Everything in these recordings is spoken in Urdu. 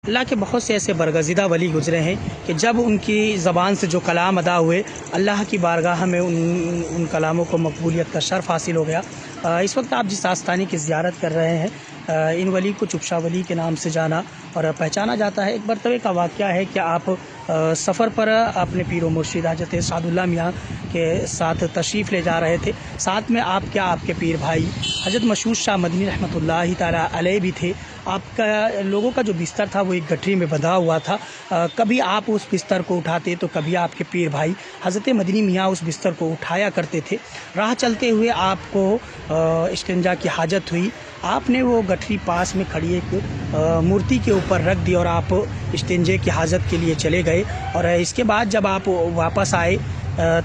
اللہ کے بہت سے ایسے برگزیدہ ولی گزرے ہیں کہ جب ان کی زبان سے جو کلام ادا ہوئے اللہ کی بارگاہ میں ان کلاموں کو مقبولیت کا شرف حاصل ہو گیا۔ اس وقت آپ جس آستانے کی زیارت کر رہے ہیں ان ولی کو چپشا ولی کے نام سے جانا اور پہچانا جاتا ہے۔ ایک مرتبہ کا واقعہ ہے کہ آپ سفر پر اپنے پیر و مرشد حضرت سعد اللہ میاں کے ساتھ تشریف لے جا رہے تھے، ساتھ میں آپ کے پیر بھائی حضرت مشہور شاہ مدنی رحمۃ اللہ تعالیٰ علیہ بھی تھے۔ آپ کا لوگوں کا جو بستر تھا وہ ایک گٹھری میں بندھا ہوا تھا، کبھی آپ اس بستر کو اٹھاتے تو کبھی آپ کے پیر بھائی حضرت مدنی میاں اس بستر کو اٹھایا کرتے تھے۔ راہ چلتے ہوئے آپ کو استنجا کی حاجت ہوئی، آپ نے وہ گٹھری پاس میں کھڑی ایک مورتی کے اوپر رکھ دی اور آپ استنجے کی حاجت کے لیے چلے گئے، اور اس کے بعد جب آپ واپس آئے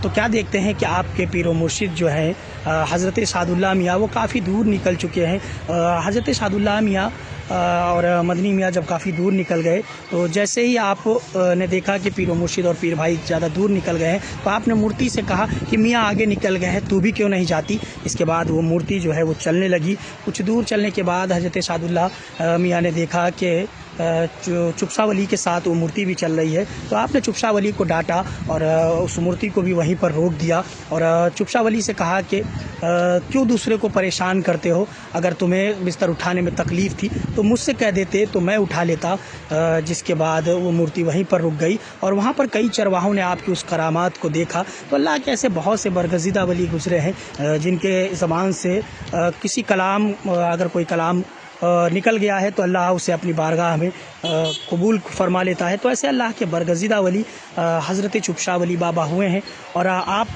تو کیا دیکھتے ہیں کہ آپ کے پیر و مرشد جو ہیں حضرت سعد اللہ میاں وہ کافی دور نکل چکے ہیں۔ حضرت سعد اللہ میاں اور مدنی میاں جب کافی دور نکل گئے تو جیسے ہی آپ نے دیکھا کہ پیر و مرشد اور پیر بھائی زیادہ دور نکل گئے ہیں تو آپ نے مورتی سے کہا کہ میاں آگے نکل گئے ہیں، تو بھی کیوں نہیں جاتی؟ اس کے بعد وہ مورتی جو ہے وہ چلنے لگی۔ کچھ دور چلنے کے بعد حضرت سعد اللہ میاں نے دیکھا کہ چپشا ولی کے ساتھ وہ مورتی بھی چل رہی ہے، تو آپ نے چپشا ولی کو ڈانٹا اور اس مورتی کو بھی وہیں پر روک دیا اور چپشا ولی سے کہا کہ کیوں دوسرے کو پریشان کرتے ہو؟ اگر تمہیں بستر اٹھانے میں تکلیف تھی تو مجھ سے کہہ دیتے تو میں اٹھا لیتا۔ جس کے بعد وہ مورتی وہیں پر رک گئی اور وہاں پر کئی چرواہوں نے آپ کی اس کرامات کو دیکھا۔ تو اللہ کے ایسے بہت سے برگزیدہ ولی گزرے ہیں جن کے زبان سے کسی کلام اگر کوئی کلام نکل گیا ہے تو اللہ اسے اپنی بارگاہ میں قبول فرما لیتا ہے۔ تو ایسے اللہ کے برگزیدہ ولی حضرت چپشا ولی بابا ہوئے ہیں، اور آپ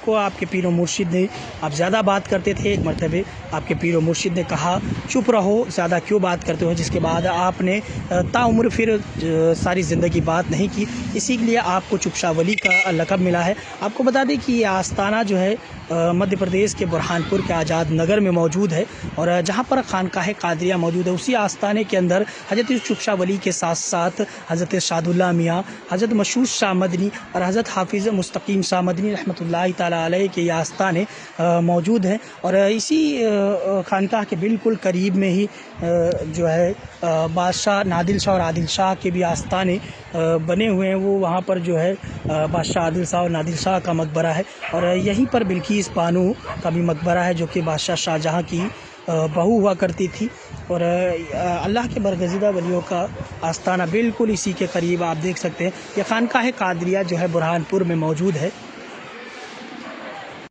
کو آپ کے پیر و مرشد نے آپ زیادہ بات کرتے تھے۔ ایک مرتبہ آپ کے پیر و مرشد نے کہا چپ رہو، زیادہ کیوں بات کرتے ہو، جس کے بعد آپ نے تاعمر پھر ساری زندگی بات نہیں کی، اسی لیے آپ کو چپشا ولی کا لقب ملا ہے۔ آپ کو بتا دیں کہ یہ آستانہ جو ہے مدھیہ پردیش کے برہان پور کے آزاد نگر میں موجود ہے، اور جہاں پر خانقاہ قادریہ موجود ہے اسی آستانے کے اندر حضرت چپشا ولی کے ساتھ ساتھ حضرت سعد اللہ میاں، حضرت مشہور شاہ مدنی اور حضرت حافظ مستقیم شاہ مدنی رحمۃ اللہ تعالیٰ علیہ کے یہ آستانے موجود ہیں، اور اسی خانقاہ کے بالکل قریب میں ہی جو ہے بادشاہ نادل شاہ اور عادل شاہ کے بھی آستانے بنے ہوئے ہیں۔ وہ وہاں پر جو ہے بادشاہ عادل شاہ اور نادل شاہ کا مقبرہ ہے، اور یہیں پر بلقیس بانو کا بھی مقبرہ ہے جو کہ بادشاہ شاہ جہاں کی بہو ہوا کرتی تھی۔ اور اللہ کے برگزیدہ ولیوں کا آستانہ بالکل اسی کے قریب آپ دیکھ سکتے ہیں۔ یہ خانقاہ قادریہ جو ہے برہان پور میں موجود ہے۔